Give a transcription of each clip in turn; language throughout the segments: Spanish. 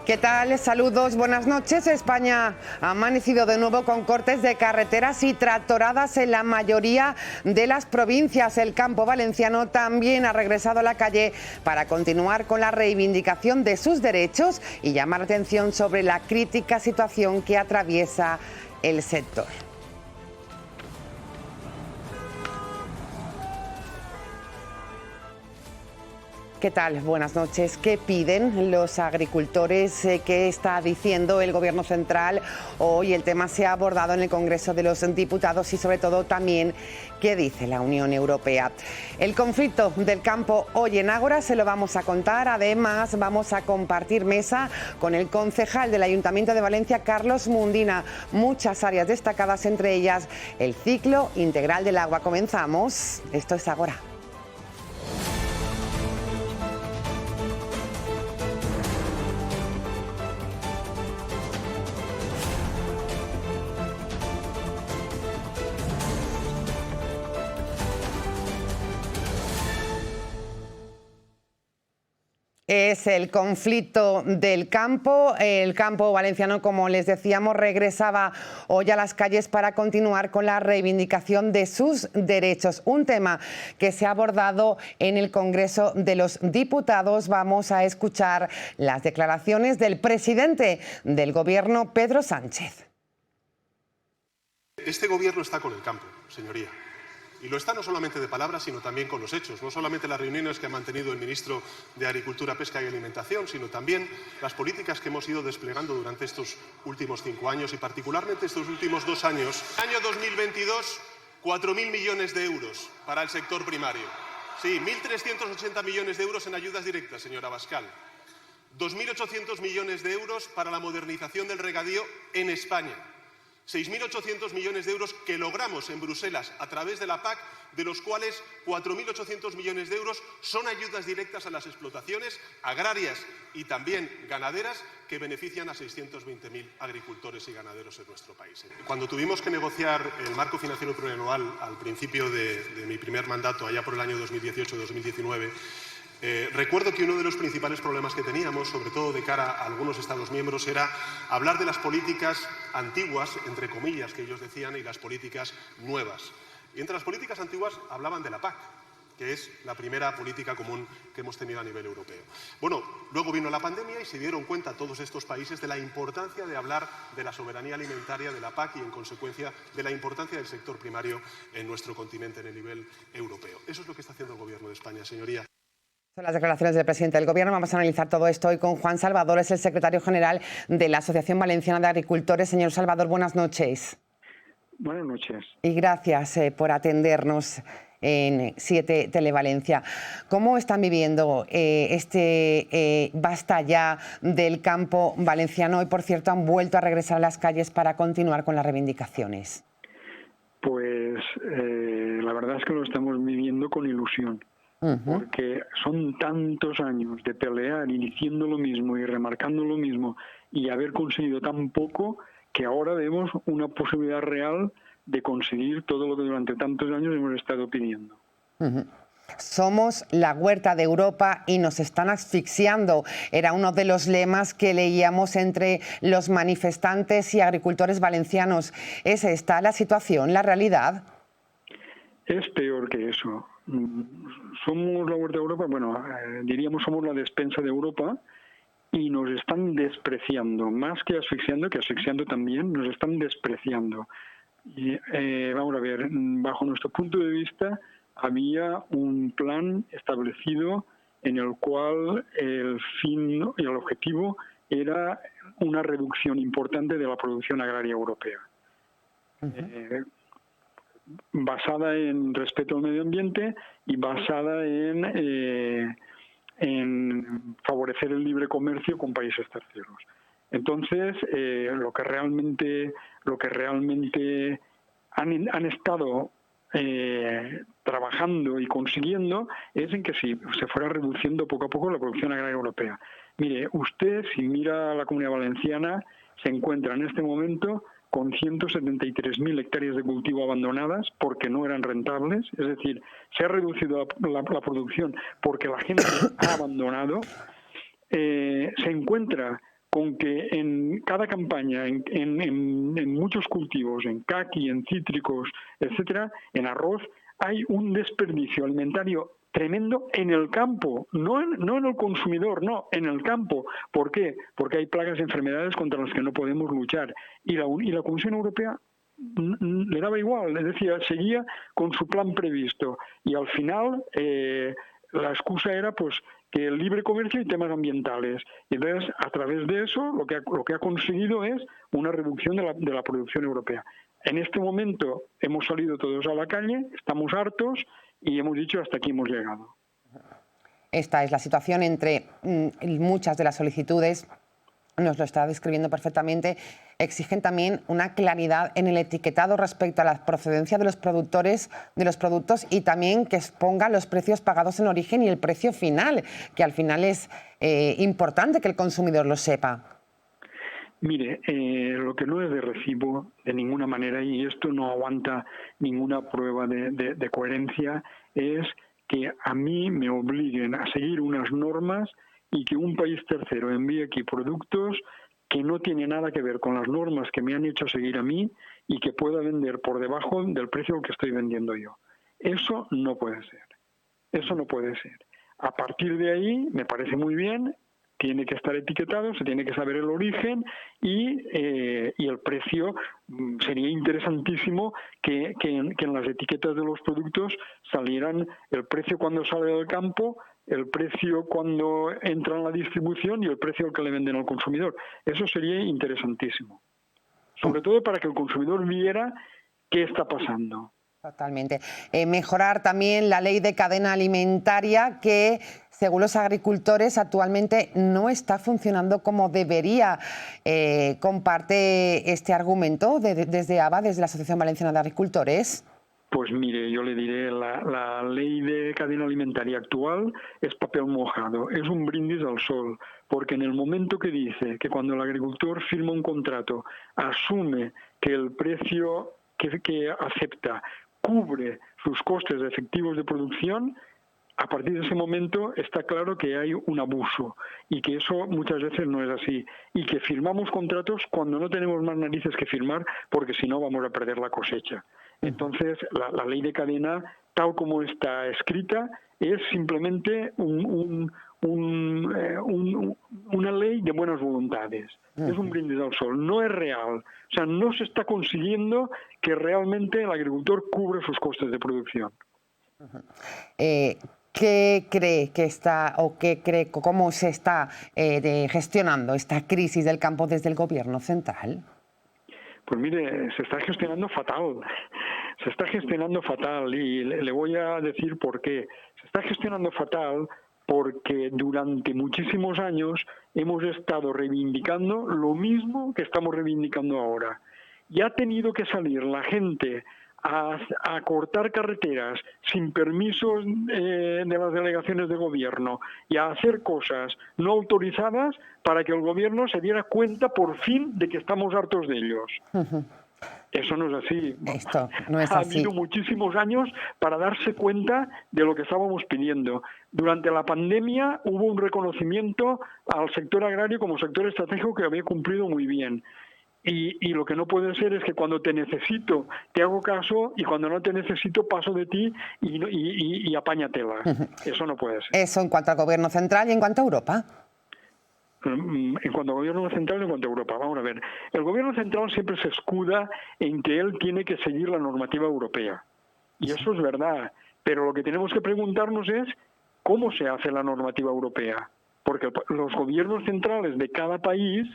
¿Qué tal? Saludos, buenas noches. España ha amanecido de nuevo con cortes de carreteras y tractoradas en la mayoría de las provincias. El campo valenciano también ha regresado a la calle para continuar con la reivindicación de sus derechos y llamar la atención sobre la crítica situación que atraviesa el sector. ¿Qué tal? Buenas noches. ¿Qué piden los agricultores? ¿Qué está diciendo el Gobierno central? Hoy el tema se ha abordado en el Congreso de los Diputados y sobre todo también qué dice la Unión Europea. El conflicto del campo hoy en Ágora se lo vamos a contar. Además vamos a compartir mesa con el concejal del Ayuntamiento de Valencia, Carlos Mundina. Muchas áreas destacadas, entre ellas el ciclo integral del agua. Comenzamos. Esto es Ágora. Es el conflicto del campo. El campo valenciano, como les decíamos, regresaba hoy a las calles para continuar con la reivindicación de sus derechos. Un tema que se ha abordado en el Congreso de los Diputados. Vamos a escuchar las declaraciones del presidente del Gobierno, Pedro Sánchez. Este Gobierno está con el campo, señoría. Y lo está no solamente de palabras, sino también con los hechos. No solamente las reuniones que ha mantenido el ministro de Agricultura, Pesca y Alimentación, sino también las políticas que hemos ido desplegando durante estos últimos 5 años y particularmente estos últimos 2 años. Año 2022, 4.000 millones de euros para el sector primario. Sí, 1.380 millones de euros en ayudas directas, señora Abascal. 2.800 millones de euros para la modernización del regadío en España. 6.800 millones de euros que logramos en Bruselas a través de la PAC, de los cuales 4.800 millones de euros son ayudas directas a las explotaciones agrarias y también ganaderas que benefician a 620.000 agricultores y ganaderos en nuestro país. Cuando tuvimos que negociar el marco financiero plurianual al principio de mi primer mandato, allá por el año 2018-2019, recuerdo que uno de los principales problemas que teníamos, sobre todo de cara a algunos Estados miembros, era hablar de las políticas antiguas, entre comillas, que ellos decían, y las políticas nuevas. Y entre las políticas antiguas hablaban de la PAC, que es la primera política común que hemos tenido a nivel europeo. Bueno, luego vino la pandemia y se dieron cuenta todos estos países de la importancia de hablar de la soberanía alimentaria, de la PAC y, en consecuencia, de la importancia del sector primario en nuestro continente en el nivel europeo. Eso es lo que está haciendo el Gobierno de España, señoría. Son las declaraciones del presidente del Gobierno. Vamos a analizar todo esto hoy con Juan Salvador, es el secretario general de la Asociación Valenciana de Agricultores. Señor Salvador, buenas noches. Buenas noches. Y gracias por atendernos en 7 Televalencia. ¿Cómo están viviendo basta ya del campo valenciano? Hoy, por cierto, han vuelto a regresar a las calles para continuar con las reivindicaciones. Pues la verdad es que lo estamos viviendo con ilusión. Porque son tantos años de pelear y diciendo lo mismo y remarcando lo mismo y haber conseguido tan poco que ahora vemos una posibilidad real de conseguir todo lo que durante tantos años hemos estado pidiendo. Somos la huerta de Europa y nos están asfixiando. Era uno de los lemas que leíamos entre los manifestantes y agricultores valencianos. ¿Es esta la situación, la realidad? Es peor que eso. Somos la huerta de Europa, bueno, diríamos somos la despensa de Europa y nos están despreciando, más que asfixiando también, nos están despreciando. Y, vamos a ver, bajo nuestro punto de vista había un plan establecido en el cual el fin y el objetivo era una reducción importante de la producción agraria europea. Basada en respeto al medio ambiente y basada en favorecer el libre comercio con países terceros. Entonces, lo que realmente han estado trabajando y consiguiendo es en que se fuera reduciendo poco a poco la producción agraria europea. Mire, usted, si mira la Comunidad Valenciana, se encuentra en este momento con 173.000 hectáreas de cultivo abandonadas porque no eran rentables, es decir, se ha reducido la producción porque la gente ha abandonado, se encuentra con que en cada campaña, en muchos cultivos, en caqui, en cítricos, etcétera, en arroz, hay un desperdicio alimentario tremendo en el campo, no en el consumidor, no, en el campo. ¿Por qué? Porque hay plagas y enfermedades contra las que no podemos luchar. Y la Comisión Europea le daba igual, es decir, seguía con su plan previsto. Y al final la excusa era pues que el libre comercio y temas ambientales. Y entonces, a través de eso, lo que ha conseguido es una reducción de la producción europea. En este momento hemos salido todos a la calle, estamos hartos y hemos dicho hasta aquí hemos llegado. Esta es la situación entre muchas de las solicitudes, nos lo está describiendo perfectamente, exigen también una claridad en el etiquetado respecto a la procedencia de los productores de los productos y también que exponga los precios pagados en origen y el precio final, que al final es importante que el consumidor lo sepa. Mire, lo que no es de recibo de ninguna manera, y esto no aguanta ninguna prueba de coherencia, es que a mí me obliguen a seguir unas normas y que un país tercero envíe aquí productos que no tienen nada que ver con las normas que me han hecho seguir a mí y que pueda vender por debajo del precio que estoy vendiendo yo. Eso no puede ser. Eso no puede ser. A partir de ahí, me parece muy bien, tiene que estar etiquetado, se tiene que saber el origen y el precio. Sería interesantísimo que en las etiquetas de los productos salieran el precio cuando sale del campo, el precio cuando entra en la distribución y el precio que le venden al consumidor. Eso sería interesantísimo. Sobre todo para que el consumidor viera qué está pasando. Totalmente. Mejorar también la ley de cadena alimentaria que, según los agricultores, actualmente no está funcionando como debería. ¿Comparte este argumento desde AVA, desde la Asociación Valenciana de Agricultores? Pues mire, yo le diré, la ley de cadena alimentaria actual es papel mojado, es un brindis al sol, porque en el momento que dice que cuando el agricultor firma un contrato asume que el precio que acepta cubre sus costes efectivos de producción, a partir de ese momento está claro que hay un abuso y que eso muchas veces no es así y que firmamos contratos cuando no tenemos más narices que firmar porque si no vamos a perder la cosecha. Entonces la ley de cadena tal como está escrita es simplemente una ley de buenas voluntades. Es un brindis al sol, no es real. O sea, no se está consiguiendo que realmente el agricultor cubre sus costes de producción. ¿Qué cree que está o qué cree cómo se está gestionando esta crisis del campo desde el Gobierno central? Pues mire, se está gestionando fatal. Se está gestionando fatal y le voy a decir por qué. Se está gestionando fatal porque durante muchísimos años hemos estado reivindicando lo mismo que estamos reivindicando ahora. Y ha tenido que salir la gente a cortar carreteras sin permisos de las delegaciones de gobierno y a hacer cosas no autorizadas para que el gobierno se diera cuenta por fin de que estamos hartos de ellos. Eso no es así. Esto no es así. Ha habido muchísimos años para darse cuenta de lo que estábamos pidiendo. Durante la pandemia hubo un reconocimiento al sector agrario como sector estratégico que había cumplido muy bien. Y lo que no puede ser es que cuando te necesito te hago caso y cuando no te necesito paso de ti y apáñatela. Eso no puede ser. Eso en cuanto al Gobierno central y en cuanto a Europa. En cuanto al Gobierno central y en cuanto a Europa. Vamos a ver. El Gobierno central siempre se escuda en que él tiene que seguir la normativa europea. Y eso es verdad. Pero lo que tenemos que preguntarnos es cómo se hace la normativa europea. Porque los gobiernos centrales de cada país,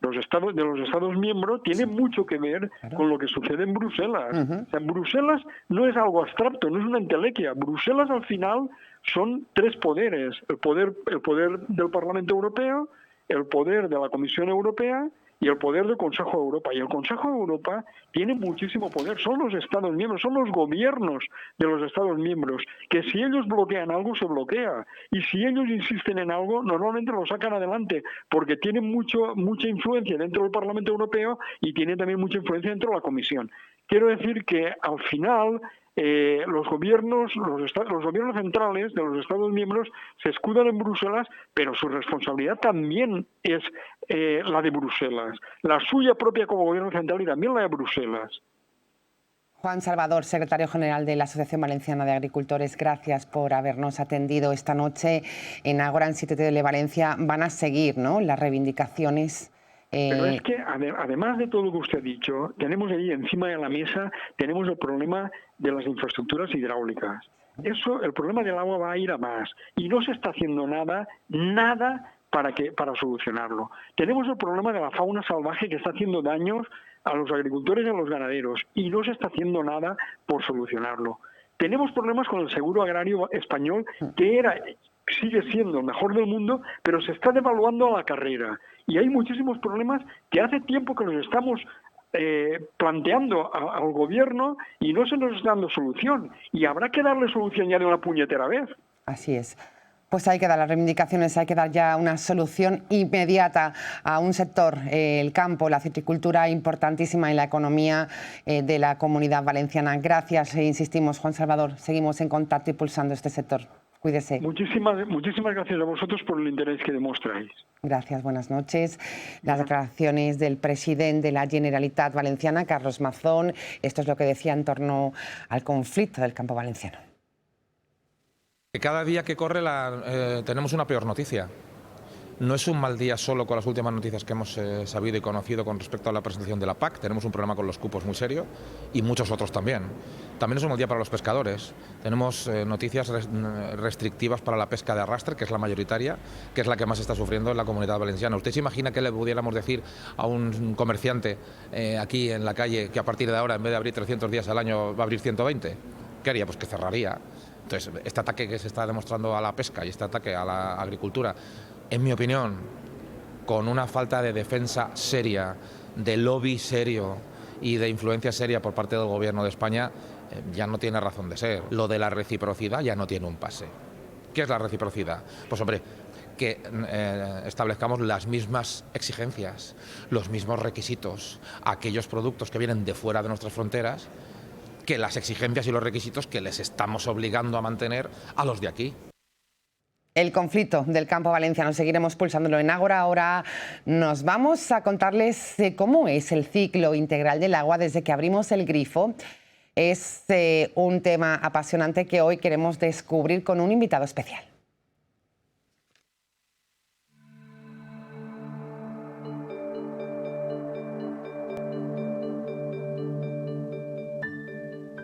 de los Estados miembros, tienen mucho que ver con lo que sucede en Bruselas. O sea, Bruselas no es algo abstracto, no es una entelequia. Bruselas al final son tres poderes. El poder del Parlamento Europeo, el poder de la Comisión Europea y el poder del Consejo de Europa. Y el Consejo de Europa tiene muchísimo poder. Son los Estados miembros, son los gobiernos de los Estados miembros, que si ellos bloquean algo, se bloquea. Y si ellos insisten en algo, normalmente lo sacan adelante, porque tienen mucha influencia dentro del Parlamento Europeo y tienen también mucha influencia dentro de la Comisión. Quiero decir que al final los gobiernos centrales de los Estados miembros se escudan en Bruselas, pero su responsabilidad también es la de Bruselas, la suya propia como gobierno central y también la de Bruselas. Juan Salvador, secretario general de la Asociación Valenciana de Agricultores, gracias por habernos atendido esta noche en Ágora, en 7 de Valencia. Van a seguir, ¿no?, las reivindicaciones. Pero es que, además de todo lo que usted ha dicho, tenemos ahí encima de la mesa, tenemos el problema de las infraestructuras hidráulicas. El problema del agua va a ir a más y no se está haciendo nada para solucionarlo. Tenemos el problema de la fauna salvaje que está haciendo daños a los agricultores y a los ganaderos y no se está haciendo nada por solucionarlo. Tenemos problemas con el seguro agrario español, que sigue siendo el mejor del mundo, pero se está devaluando a la carrera. Y hay muchísimos problemas que hace tiempo que nos estamos planteando al gobierno y no se nos está dando solución. Y habrá que darle solución ya de una puñetera vez. Así es. Pues hay que dar las reivindicaciones, hay que dar ya una solución inmediata a un sector, el campo, la citricultura, importantísima en la economía de la Comunidad Valenciana. Gracias, insistimos, Juan Salvador. Seguimos en contacto y pulsando este sector. Cuídese. Muchísimas gracias a vosotros por el interés que demostráis. Gracias, buenas noches. Las declaraciones del presidente de la Generalitat Valenciana, Carlos Mazón. Esto es lo que decía en torno al conflicto del campo valenciano. Cada día que corre tenemos una peor noticia. No es un mal día solo con las últimas noticias que hemos sabido y conocido con respecto a la presentación de la PAC. Tenemos un problema con los cupos muy serio y muchos otros también. También es un mal día para los pescadores. Tenemos noticias restrictivas para la pesca de arrastre, que es la mayoritaria, que es la que más está sufriendo en la Comunidad Valenciana. ¿Usted se imagina que le pudiéramos decir a un comerciante aquí en la calle que a partir de ahora, en vez de abrir 300 días al año, va a abrir 120? ¿Qué haría? Pues que cerraría. Entonces, este ataque que se está demostrando a la pesca y este ataque a la agricultura, en mi opinión, con una falta de defensa seria, de lobby serio y de influencia seria por parte del Gobierno de España, ya no tiene razón de ser. Lo de la reciprocidad ya no tiene un pase. ¿Qué es la reciprocidad? Pues hombre, que establezcamos las mismas exigencias, los mismos requisitos a aquellos productos que vienen de fuera de nuestras fronteras, que las exigencias y los requisitos que les estamos obligando a mantener a los de aquí. El conflicto del campo valenciano, seguiremos pulsándolo en Ágora. Ahora nos vamos a contarles cómo es el ciclo integral del agua desde que abrimos el grifo. Es un tema apasionante que hoy queremos descubrir con un invitado especial.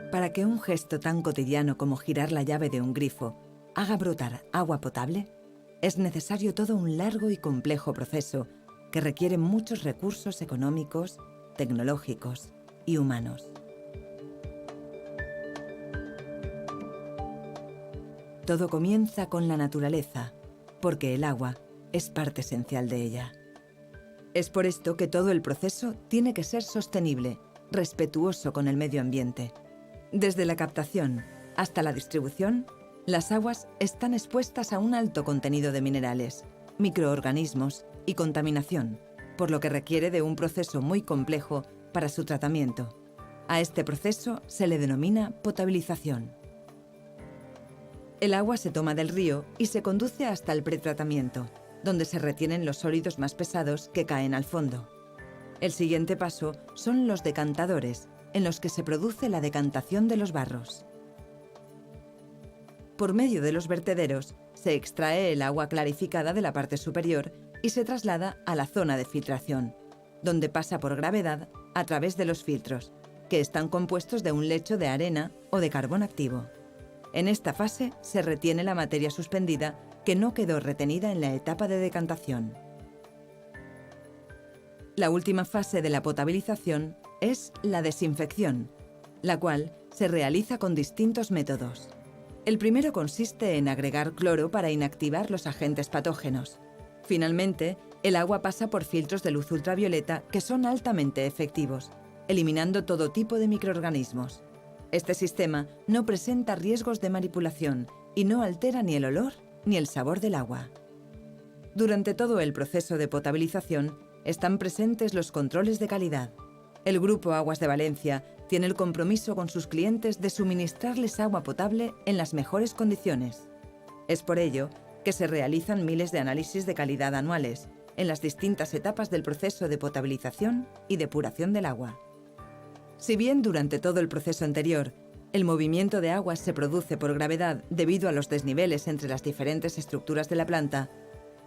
Para que un gesto tan cotidiano como girar la llave de un grifo haga brotar agua potable, es necesario todo un largo y complejo proceso que requiere muchos recursos económicos, tecnológicos y humanos. Todo comienza con la naturaleza, porque el agua es parte esencial de ella. Es por esto que todo el proceso tiene que ser sostenible, respetuoso con el medio ambiente. Desde la captación hasta la distribución, las aguas están expuestas a un alto contenido de minerales, microorganismos y contaminación, por lo que requiere de un proceso muy complejo para su tratamiento. A este proceso se le denomina potabilización. El agua se toma del río y se conduce hasta el pretratamiento, donde se retienen los sólidos más pesados que caen al fondo. El siguiente paso son los decantadores, en los que se produce la decantación de los barros. Por medio de los vertederos, se extrae el agua clarificada de la parte superior y se traslada a la zona de filtración, donde pasa por gravedad a través de los filtros, que están compuestos de un lecho de arena o de carbón activo. En esta fase se retiene la materia suspendida que no quedó retenida en la etapa de decantación. La última fase de la potabilización es la desinfección, la cual se realiza con distintos métodos. El primero consiste en agregar cloro para inactivar los agentes patógenos. Finalmente, el agua pasa por filtros de luz ultravioleta que son altamente efectivos, eliminando todo tipo de microorganismos. Este sistema no presenta riesgos de manipulación y no altera ni el olor ni el sabor del agua. Durante todo el proceso de potabilización están presentes los controles de calidad. El Grupo Aguas de Valencia tiene el compromiso con sus clientes de suministrarles agua potable en las mejores condiciones. Es por ello que se realizan miles de análisis de calidad anuales en las distintas etapas del proceso de potabilización y depuración del agua. Si bien durante todo el proceso anterior, el movimiento de aguas se produce por gravedad debido a los desniveles entre las diferentes estructuras de la planta,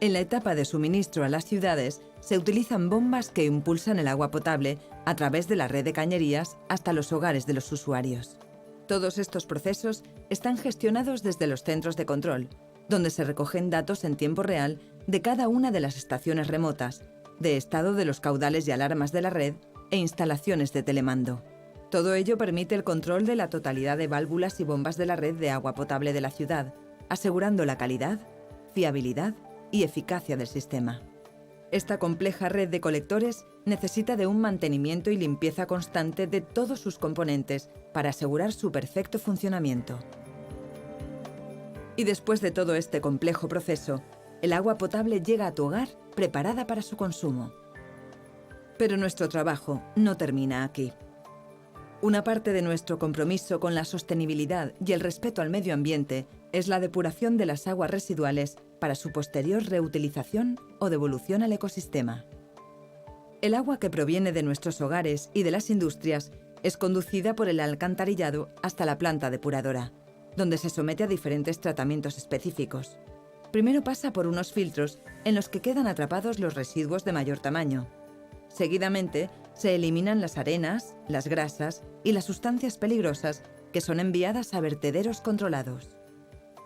en la etapa de suministro a las ciudades se utilizan bombas que impulsan el agua potable a través de la red de cañerías hasta los hogares de los usuarios. Todos estos procesos están gestionados desde los centros de control, donde se recogen datos en tiempo real de cada una de las estaciones remotas, de estado de los caudales y alarmas de la red e instalaciones de telemando. Todo ello permite el control de la totalidad de válvulas y bombas de la red de agua potable de la ciudad, asegurando la calidad, fiabilidad y eficacia del sistema. Esta compleja red de colectores necesita de un mantenimiento y limpieza constante de todos sus componentes para asegurar su perfecto funcionamiento. Y después de todo este complejo proceso, el agua potable llega a tu hogar preparada para su consumo. Pero nuestro trabajo no termina aquí. Una parte de nuestro compromiso con la sostenibilidad y el respeto al medio ambiente es la depuración de las aguas residuales para su posterior reutilización o devolución al ecosistema. El agua que proviene de nuestros hogares y de las industrias es conducida por el alcantarillado hasta la planta depuradora, donde se somete a diferentes tratamientos específicos. Primero pasa por unos filtros en los que quedan atrapados los residuos de mayor tamaño. Seguidamente, se eliminan las arenas, las grasas y las sustancias peligrosas que son enviadas a vertederos controlados.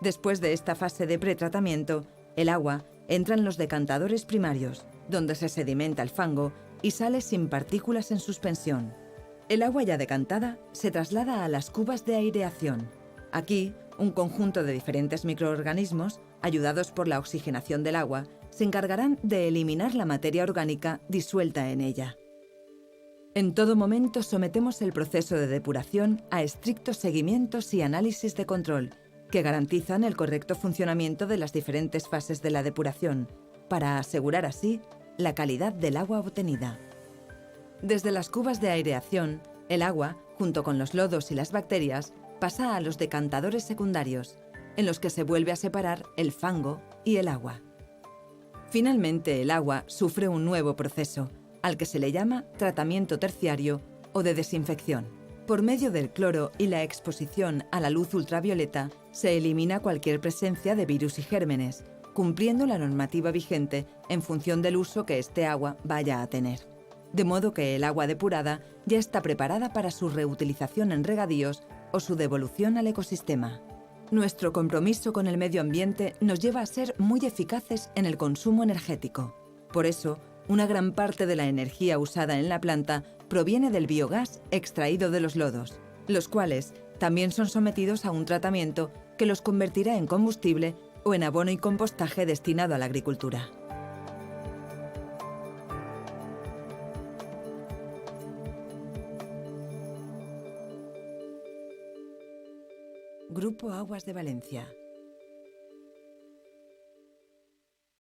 Después de esta fase de pretratamiento, el agua entra en los decantadores primarios, donde se sedimenta el fango y sale sin partículas en suspensión. El agua ya decantada se traslada a las cubas de aireación. Aquí, un conjunto de diferentes microorganismos, ayudados por la oxigenación del agua, se encargarán de eliminar la materia orgánica disuelta en ella. En todo momento sometemos el proceso de depuración a estrictos seguimientos y análisis de control que garantizan el correcto funcionamiento de las diferentes fases de la depuración, para asegurar así la calidad del agua obtenida. Desde las cubas de aireación, el agua, junto con los lodos y las bacterias, pasa a los decantadores secundarios, en los que se vuelve a separar el fango y el agua. Finalmente, el agua sufre un nuevo proceso, al que se le llama tratamiento terciario o de desinfección. Por medio del cloro y la exposición a la luz ultravioleta, se elimina cualquier presencia de virus y gérmenes, cumpliendo la normativa vigente en función del uso que este agua vaya a tener. De modo que el agua depurada ya está preparada para su reutilización en regadíos o su devolución al ecosistema. Nuestro compromiso con el medio ambiente nos lleva a ser muy eficaces en el consumo energético. Por eso, una gran parte de la energía usada en la planta proviene del biogás extraído de los lodos, los cuales también son sometidos a un tratamiento que los convertirá en combustible o en abono y compostaje destinado a la agricultura. Grupo Aguas de Valencia.